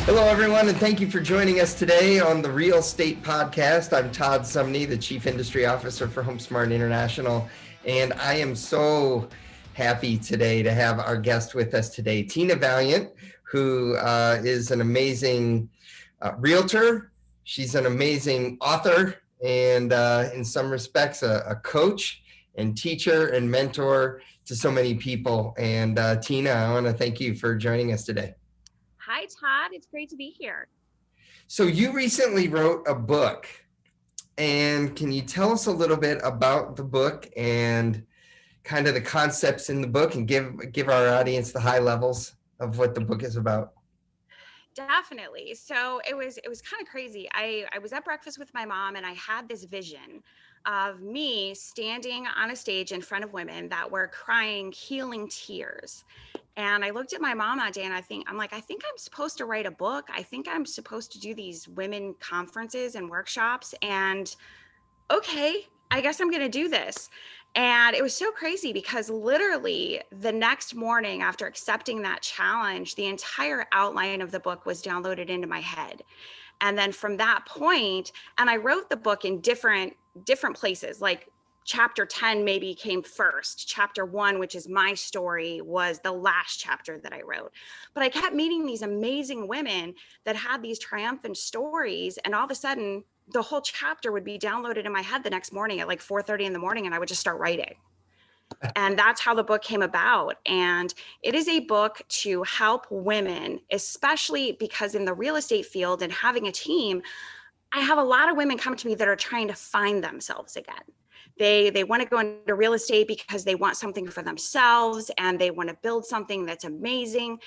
Hello, everyone, and thank you for joining us today on the Real Estate Podcast. I'm Todd Sumney, the Chief Industry Officer for HomeSmart International, and I am so happy today to have our guest with us today, Tina Valiant, who is an amazing realtor. She's an amazing author, and in some respects, a coach and teacher and mentor to so many people. And Tina, I want to thank you for joining us today. Hi, Todd. It's great to be here. So you recently wrote a book, and can you tell us a little bit about the book and kind of the concepts in the book, and give our audience the high levels of what the book is about? Definitely. So it was kind of crazy. I was at breakfast with my mom, and I had this vision of me standing on a stage in front of women that were crying healing tears. And I looked at my mom that day, and I think I'm supposed to write a book. I think I'm supposed to do these women conferences and workshops. And okay, I guess I'm going to do this. And it was so crazy because literally the next morning after accepting that challenge, the entire outline of the book was downloaded into my head. And then from that point, and I wrote the book in different places, like chapter 10 maybe came first. Chapter 1, which is my story, was the last chapter that I wrote. But I kept meeting these amazing women that had these triumphant stories, and all of a sudden the whole chapter would be downloaded in my head the next morning at like 4:30 in the morning, and I would just start writing. And that's how the book came about. And it is a book to help women, especially because in the real estate field and having a team, I have a lot of women come to me that are trying to find themselves again. They want to go into real estate because they want something for themselves and they want to build something that's amazing.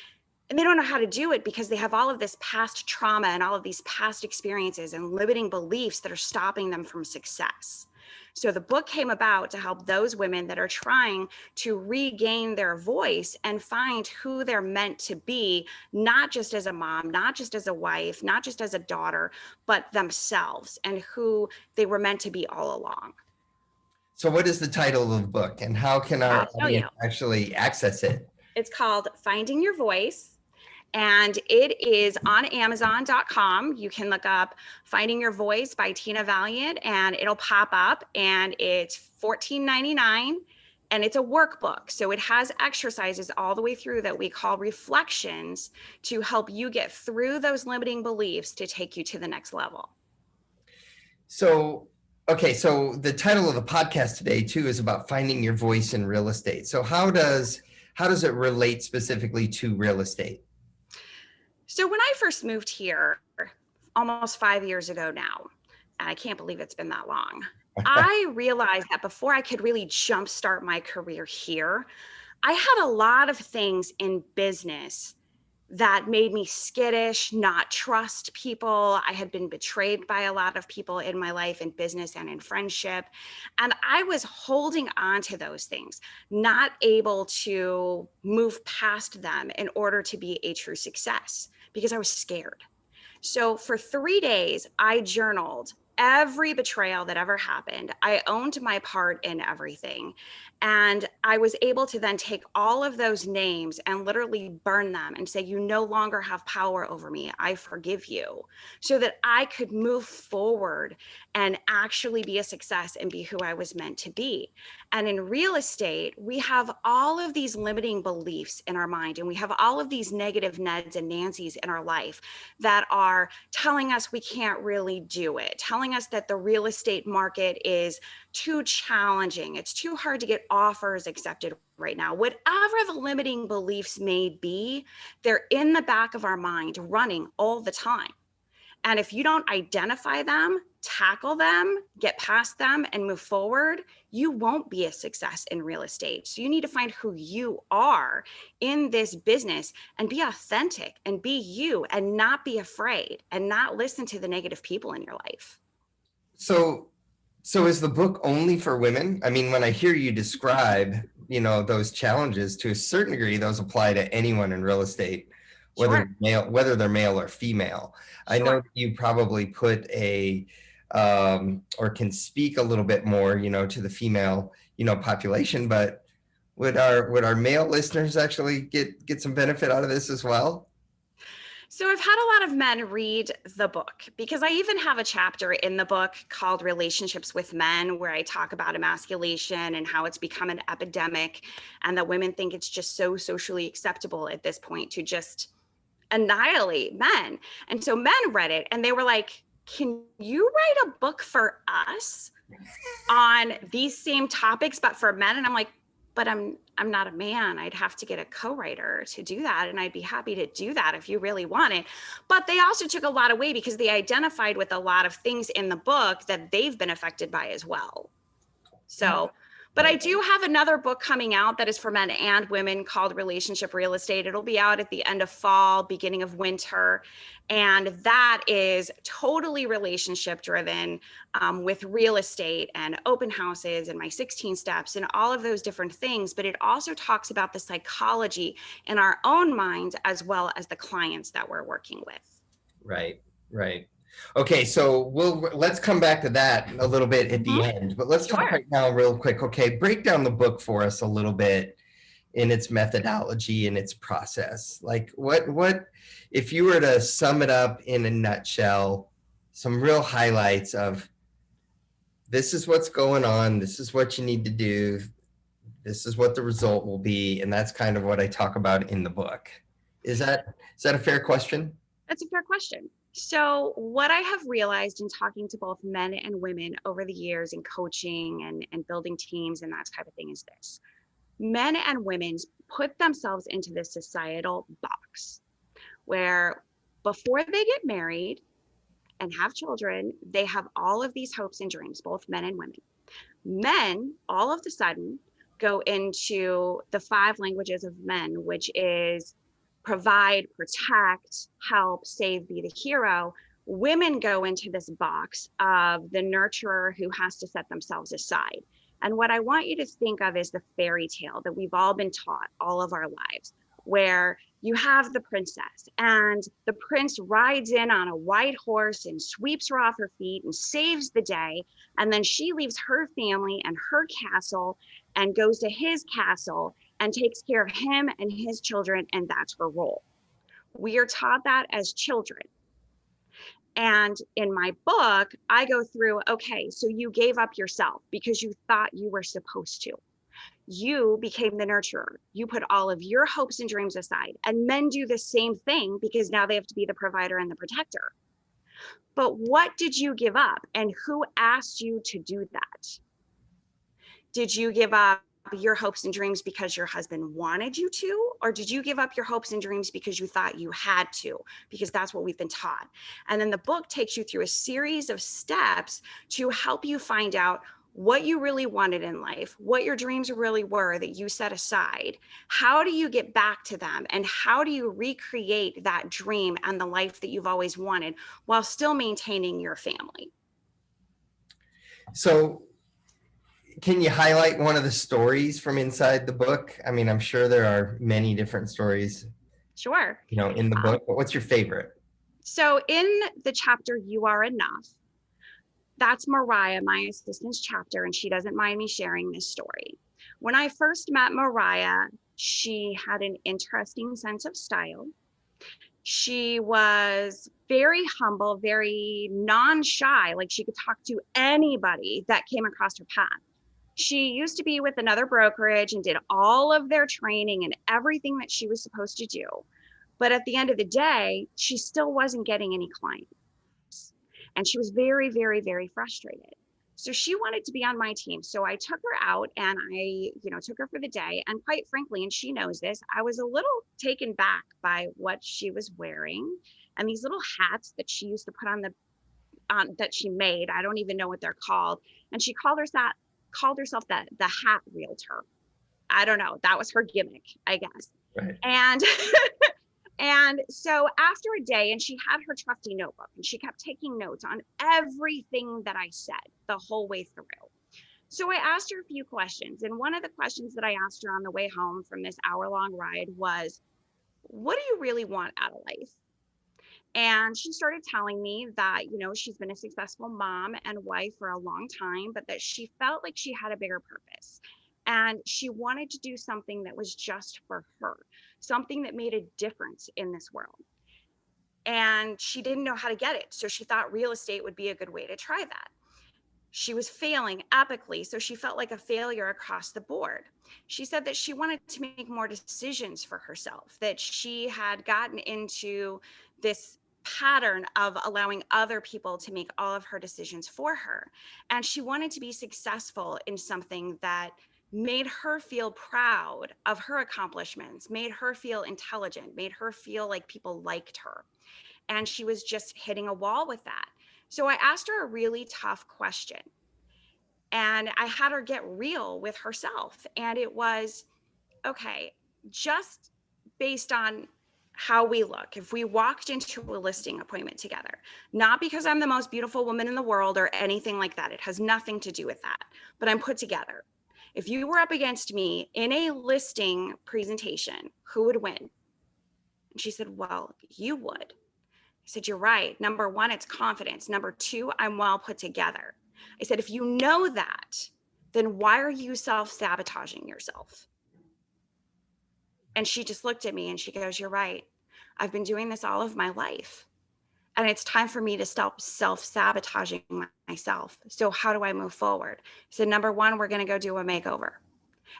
And they don't know how to do it because they have all of this past trauma and all of these past experiences and limiting beliefs that are stopping them from success. So the book came about to help those women that are trying to regain their voice and find who they're meant to be, not just as a mom, not just as a wife, not just as a daughter, but themselves and who they were meant to be all along. So what is the title of the book, and how can our audience actually access it? It's called Finding Your Voice. And it is on Amazon.com. You can look up Finding Your Voice by Tina Valiant, and it'll pop up, and it's $14.99. And it's a workbook. So it has exercises all the way through that we call reflections to help you get through those limiting beliefs to take you to the next level. So, okay, so the title of the podcast today too is about finding your voice in real estate. So how does it relate specifically to real estate? So when I first moved here almost 5 years ago now, and I can't believe it's been that long, I realized that before I could really jumpstart my career here, I had a lot of things in business that made me skittish, not trust people. I had been betrayed by a lot of people in my life, in business and in friendship. And I was holding on to those things, not able to move past them in order to be a true success because I was scared. So for 3 days, I journaled every betrayal that ever happened. I owned my part in everything. And I was able to then take all of those names and literally burn them and say, you no longer have power over me. I forgive you, so that I could move forward and actually be a success and be who I was meant to be. And in real estate, we have all of these limiting beliefs in our mind, and we have all of these negative Neds and Nancys in our life that are telling us we can't really do it, telling us that the real estate market is too challenging. It's too hard to get offers accepted right now. Whatever the limiting beliefs may be, they're in the back of our mind running all the time. And if you don't identify them, tackle them, get past them, and move forward, you won't be a success in real estate. So you need to find who you are in this business and be authentic and be you and not be afraid and not listen to the negative people in your life. So is the book only for women? I mean, when I hear you describe, those challenges, to a certain degree, those apply to anyone in real estate, whether they're male or female. Sure. I know you probably put or can speak a little bit more, to the female, population, but would our male listeners actually get some benefit out of this as well? So I've had a lot of men read the book because I even have a chapter in the book called Relationships with Men, where I talk about emasculation and how it's become an epidemic, and that women think it's just so socially acceptable at this point to just annihilate men. And so men read it and they were like, can you write a book for us on these same topics, but for men? And I'm like, but I'm not a man. I'd have to get a co-writer to do that. And I'd be happy to do that if you really want it. But they also took a lot away because they identified with a lot of things in the book that they've been affected by as well. So, but I do have another book coming out that is for men and women called Relationship Real Estate. It'll be out at the end of fall, beginning of winter. And that is totally relationship driven, with real estate and open houses and my 16 steps and all of those different things. But it also talks about the psychology in our own minds as well as the clients that we're working with. Right, right. Okay, so let's come back to that a little bit at the end, but let's talk right now real quick. Okay, break down the book for us a little bit in its methodology and its process. Like what if you were to sum it up in a nutshell, some real highlights of this is what's going on, this is what you need to do, this is what the result will be, and that's kind of what I talk about in the book. Is that a fair question? That's a fair question. So what I have realized in talking to both men and women over the years in coaching and building teams and that type of thing is this. Men and women put themselves into this societal box where before they get married and have children, they have all of these hopes and dreams, both men and women. Men all of a sudden go into the 5 languages of men, which is provide, protect, help, save, be the hero. Women go into this box of the nurturer who has to set themselves aside. And what I want you to think of is the fairy tale that we've all been taught all of our lives, where you have the princess and the prince rides in on a white horse and sweeps her off her feet and saves the day. And then she leaves her family and her castle and goes to his castle and takes care of him and his children, and that's her role. We are taught that as children. And in my book, I go through, okay, so you gave up yourself because you thought you were supposed to. You became the nurturer. You put all of your hopes and dreams aside, and men do the same thing because now they have to be the provider and the protector. But what did you give up, and who asked you to do that? Did you give up your hopes and dreams because your husband wanted you to, or did you give up your hopes and dreams because you thought you had to, because that's what we've been taught? And then the book takes you through a series of steps to help you find out what you really wanted in life, what your dreams really were that you set aside. How do you get back to them, and how do you recreate that dream and the life that you've always wanted while still maintaining your family? So can you highlight one of the stories from inside the book? I mean, I'm sure there are many different stories. Sure. In the book, but what's your favorite? So in the chapter, You Are Enough, that's Mariah, my assistant's chapter, and she doesn't mind me sharing this story. When I first met Mariah, she had an interesting sense of style. She was very humble, very non-shy, like she could talk to anybody that came across her path. She used to be with another brokerage and did all of their training and everything that she was supposed to do. But at the end of the day, she still wasn't getting any clients. And she was very, very, very frustrated. So she wanted to be on my team. So I took her out and I, took her for the day. And quite frankly, and she knows this, I was a little taken back by what she was wearing and these little hats that she used to put on that she made. I don't even know what they're called. And she called herself the hat realtor. I don't know. That was her gimmick, I guess. Right. And so after a day, and she had her trusty notebook and she kept taking notes on everything that I said the whole way through. So I asked her a few questions. And one of the questions that I asked her on the way home from this hour-long ride was, what do you really want out of life? And she started telling me that, she's been a successful mom and wife for a long time, but that she felt like she had a bigger purpose. And she wanted to do something that was just for her, something that made a difference in this world. and she didn't know how to get it. So she thought real estate would be a good way to try that. She was failing epically, so she felt like a failure across the board. She said that she wanted to make more decisions for herself, that she had gotten into this pattern of allowing other people to make all of her decisions for her. And she wanted to be successful in something that made her feel proud of her accomplishments, made her feel intelligent, made her feel like people liked her. And she was just hitting a wall with that. So I asked her a really tough question, and I had her get real with herself. And it was, okay, just based on how we look, if we walked into a listing appointment together, not because I'm the most beautiful woman in the world or anything like that, it has nothing to do with that, but I'm put together. If you were up against me in a listing presentation, who would win? And she said, well, you would. I said, you're right. Number one, it's confidence. Number two, I'm well put together. I said, if you know that, then why are you self-sabotaging yourself? And she just looked at me and she goes, you're right. I've been doing this all of my life. And it's time for me to stop self-sabotaging myself. So how do I move forward? I said, number one, we're going to go do a makeover.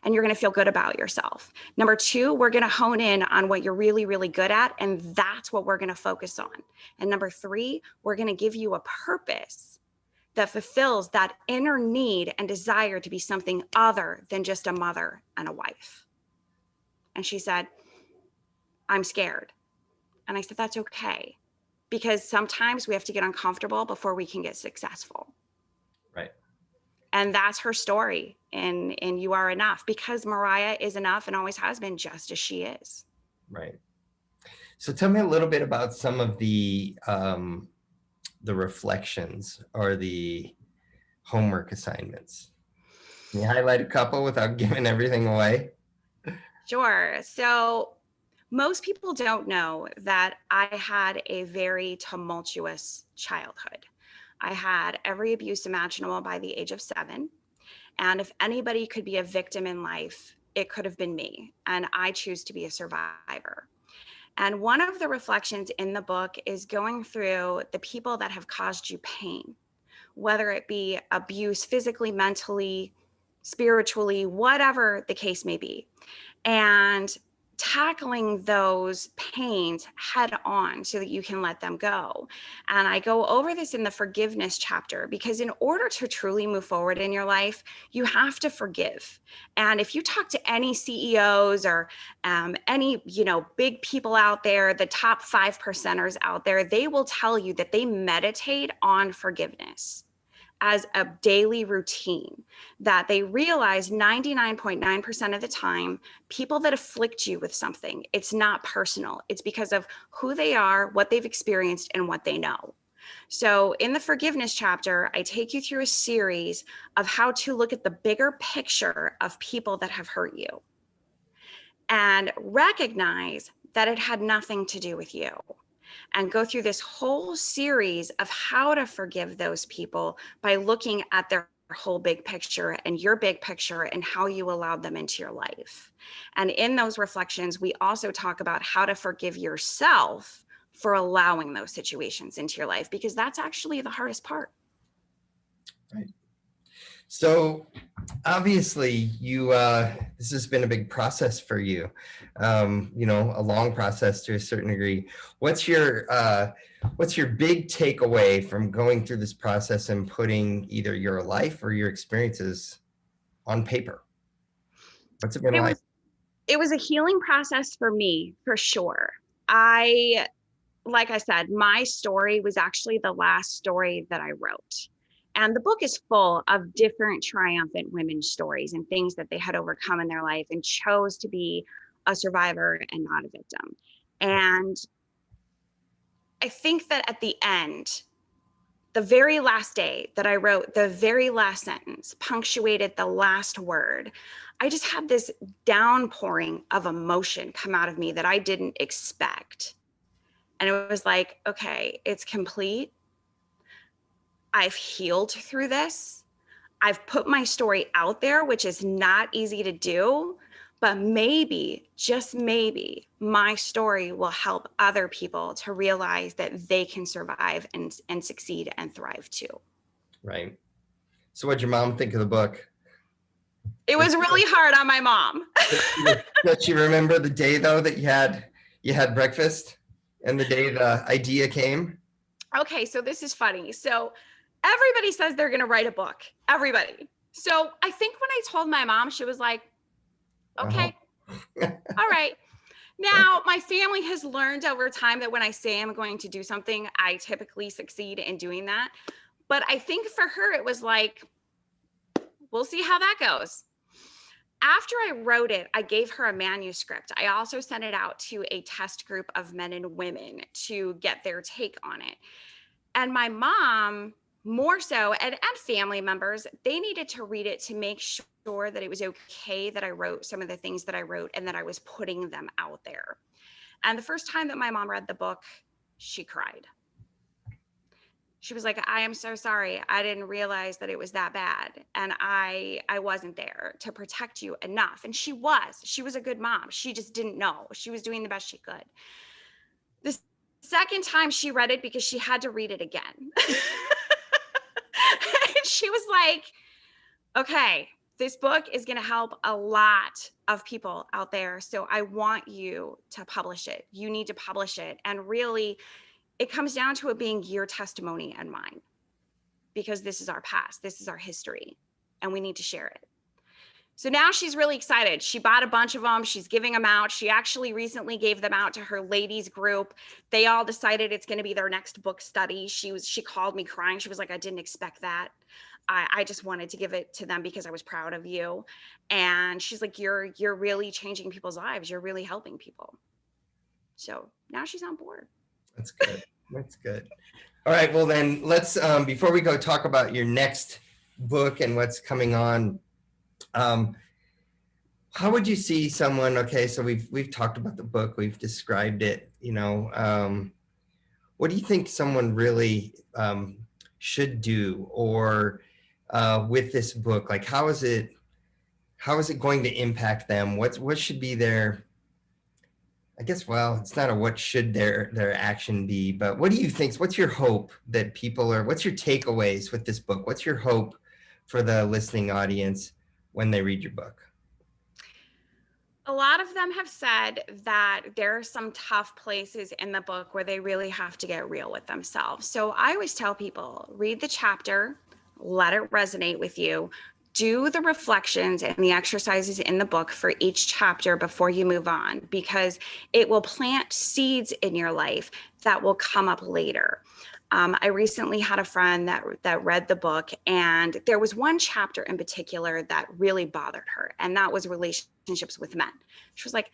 And you're going to feel good about yourself. Number two, we're going to hone in on what you're really, really good at. And that's what we're going to focus on. And number three, we're going to give you a purpose that fulfills that inner need and desire to be something other than just a mother and a wife. And she said, I'm scared. And I said, that's okay. Because sometimes we have to get uncomfortable before we can get successful. Right. And that's her story in You Are Enough, because Mariah is enough and always has been, just as she is. Right. So tell me a little bit about some of the reflections or the homework assignments. Can you highlight a couple without giving everything away? Sure. So most people don't know that I had a very tumultuous childhood. I had every abuse imaginable by the age of 7. And if anybody could be a victim in life, it could have been me. And I choose to be a survivor. And one of the reflections in the book is going through the people that have caused you pain, whether it be abuse physically, mentally, spiritually, whatever the case may be, and tackling those pains head on so that you can let them go. And I go over this in the forgiveness chapter, because in order to truly move forward in your life, you have to forgive. And if you talk to any CEOs or any big people out there, the top 5%ers out there, they will tell you that they meditate on forgiveness as a daily routine, that they realize 99.9% of the time, people that afflict you with something, it's not personal. It's because of who they are, what they've experienced, and what they know. So in the forgiveness chapter, I take you through a series of how to look at the bigger picture of people that have hurt you and recognize that it had nothing to do with you, and go through this whole series of how to forgive those people by looking at their whole big picture and your big picture and how you allowed them into your life. And in those reflections, we also talk about how to forgive yourself for allowing those situations into your life, because that's actually the hardest part. Right. So obviously you this has been a big process for you, a long process to a certain degree. What's your big takeaway from going through this process and putting either your life or your experiences on paper? What's it been like? It was a healing process for me, for sure. Like I said, my story was actually the last story that I wrote. And the book is full of different triumphant women's stories and things that they had overcome in their life and chose to be a survivor and not a victim. And I think that at the end, the very last day that I wrote the very last sentence, punctuated the last word, I just had this downpouring of emotion come out of me that I didn't expect. And it was like, okay, it's complete. I've healed through this. I've put my story out there, which is not easy to do, but maybe, just maybe, my story will help other people to realize that they can survive and succeed and thrive too. Right. So what'd your mom think of the book? It was really hard on my mom. Does she remember the day though that you had breakfast and the day the idea came? Okay, so this is funny. So everybody says they're going to write a book. Everybody. So I think when I told my mom, she was like, Uh-huh. okay, all right. Now, my family has learned over time that when I say I'm going to do something, I typically succeed in doing that. But I think for her, it was like, we'll see how that goes. After I wrote it, I gave her a manuscript. I also sent it out to a test group of men and women to get their take on it. And my mom, more so, and family members, they needed to read it to make sure that it was okay that I wrote some of the things that I wrote and that I was putting them out there. And the first time that my mom read the book, she cried. She was like, I am so sorry. I didn't realize that it was that bad. And I wasn't there to protect you enough. And she was a good mom. She just didn't know. She was doing the best she could. The second time she read it, because she had to read it again. And she was like, okay, this book is going to help a lot of people out there. So I want you to publish it. You need to publish it. And really, it comes down to it being your testimony and mine, because this is our past, this is our history, and we need to share it. So now she's really excited. She bought a bunch of them. She's giving them out. She actually recently gave them out to her ladies group. They all decided it's going to be their next book study. She called me crying. She was like, I didn't expect that. I just wanted to give it to them because I was proud of you. And she's like, you're really changing people's lives. You're really helping people. So now she's on board. That's good. That's good. All right. Well, then let's, before we go talk about your next book and what's coming on, how would you see someone, okay, so we've talked about the book, we've described it, what do you think someone really should do, or with this book, like how is it going to impact them? What should be their, I guess, well, it's not a what should their action be, but what do you think? What's your hope that people are, what's your takeaways with this book? What's your hope for the listening audience when they read your book? A lot of them have said that there are some tough places in the book where they really have to get real with themselves. So I always tell people, read the chapter, let it resonate with you. Do the reflections and the exercises in the book for each chapter before you move on, because it will plant seeds in your life that will come up later. I recently had a friend that read the book, and there was one chapter in particular that really bothered her, and that was relationships with men. She was like,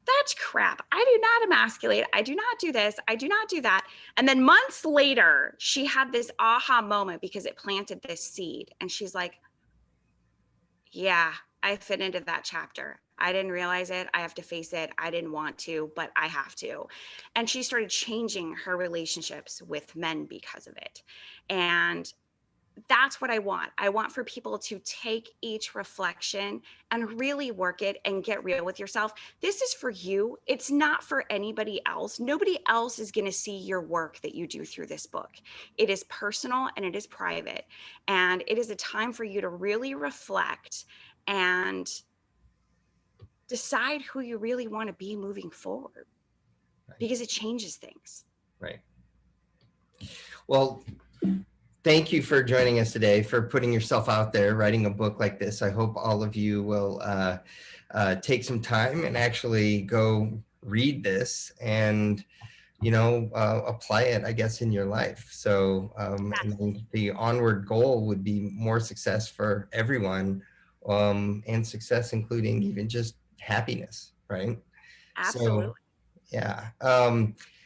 that's crap. I do not emasculate. I do not do this. I do not do that. And then months later, she had this aha moment because it planted this seed. And she's like, yeah, I fit into that chapter. I didn't realize it. I have to face it. I didn't want to, but I have to. And she started changing her relationships with men because of it. And that's what I want. I want for people to take each reflection and really work it and get real with yourself. This is for you. It's not for anybody else. Nobody else is going to see your work that you do through this book. It is personal and it is private. And it is a time for you to really reflect and decide who you really want to be moving forward, because it changes things. Right. Well, thank you for joining us today, for putting yourself out there, writing a book like this. I hope all of you will take some time and actually go read this and, apply it, I guess, in your life. So and the onward goal would be more success for everyone, and success including even just happiness, right? Absolutely. So, yeah.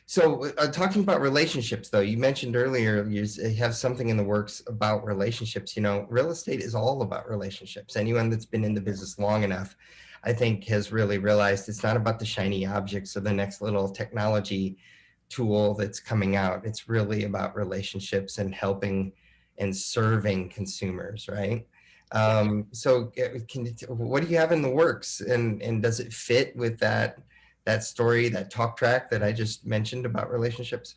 So talking about relationships, though, you mentioned earlier you have something in the works about relationships. Real estate is all about relationships. Anyone that's been in the business long enough, I think, has really realized it's not about the shiny objects or the next little technology tool that's coming out. It's really about relationships and helping and serving consumers, right? So what do you have in the works, and does it fit with that story, that talk track that I just mentioned about relationships?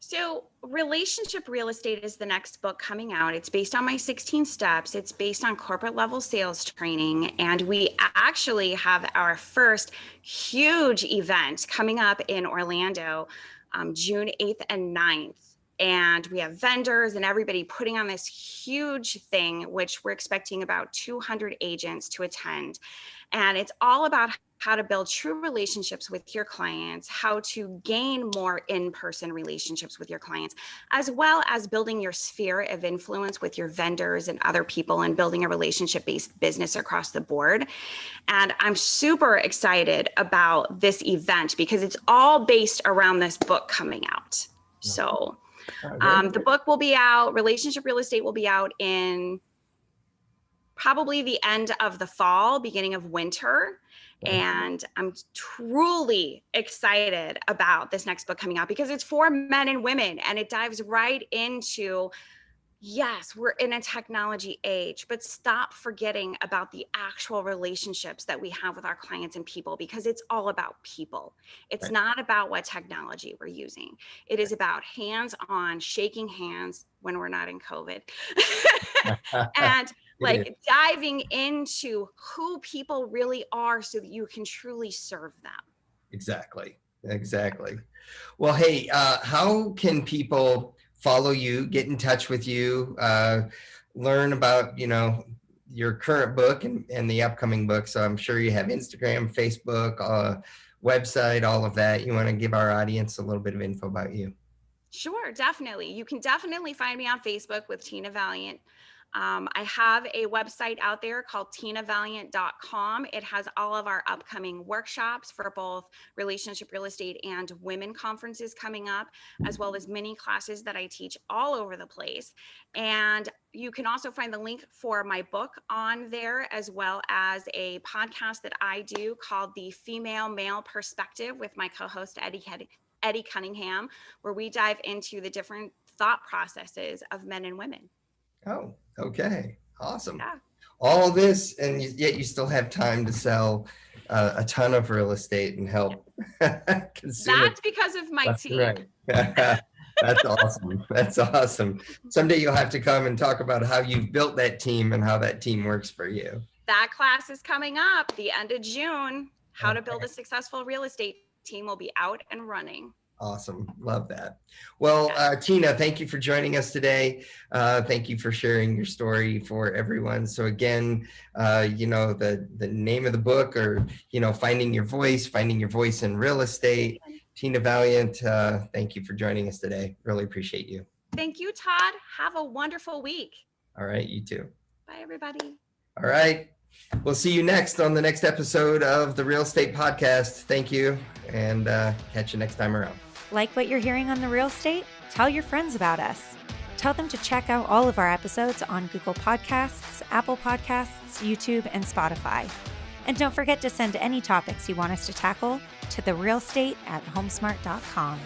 So, Relationship Real Estate is the next book coming out. It's based on my 16 steps. It's based on corporate level sales training. And we actually have our first huge event coming up in Orlando, June 8th and 9th. And we have vendors and everybody putting on this huge thing, which we're expecting about 200 agents to attend. And it's all about how to build true relationships with your clients, how to gain more in-person relationships with your clients, as well as building your sphere of influence with your vendors and other people and building a relationship-based business across the board. And I'm super excited about this event because it's all based around this book coming out. So the book will be out, Relationship Real Estate will be out in probably the end of the fall, beginning of winter. And I'm truly excited about this next book coming out because it's for men and women, and it dives right into, yes, we're in a technology age, but stop forgetting about the actual relationships that we have with our clients and people, because it's all about people. It's not about what technology we're using. It is about hands-on, shaking hands when we're not in COVID. And like diving into who people really are so that you can truly serve them. Exactly. Well, hey, how can people follow you, get in touch with you, learn about, your current book and the upcoming book? So I'm sure you have Instagram, Facebook, website, all of that. You want to give our audience a little bit of info about you? Sure, definitely. You can definitely find me on Facebook with Tina Valiant. I have a website out there called tinavaliant.com. It has all of our upcoming workshops for both relationship real estate and women conferences coming up, as well as mini classes that I teach all over the place. And you can also find the link for my book on there, as well as a podcast that I do called The Female Male Perspective with my co-host Eddie Cunningham, where we dive into the different thought processes of men and women. Oh, okay. Awesome. Yeah. All this, and yet you still have time to sell a ton of real estate and help consumers. That's because of my team. Right. That's awesome. That's awesome. Someday you'll have to come and talk about how you've built that team and how that team works for you. That class is coming up the end of June. How to build a successful real estate team will be out and running. Awesome. Love that. Well, Tina, thank you for joining us today. Thank you for sharing your story for everyone. So again, the name of the book, or, finding your voice in real estate. Tina Valiant, thank you for joining us today. Really appreciate you. Thank you, Todd. Have a wonderful week. All right. You too. Bye, everybody. All right. We'll see you next on the next episode of the Real Estate Podcast. Thank you, and catch you next time around. Like what you're hearing on The Real Estate? Tell your friends about us. Tell them to check out all of our episodes on Google Podcasts, Apple Podcasts, YouTube, and Spotify. And don't forget to send any topics you want us to tackle to therealestate@homesmart.com.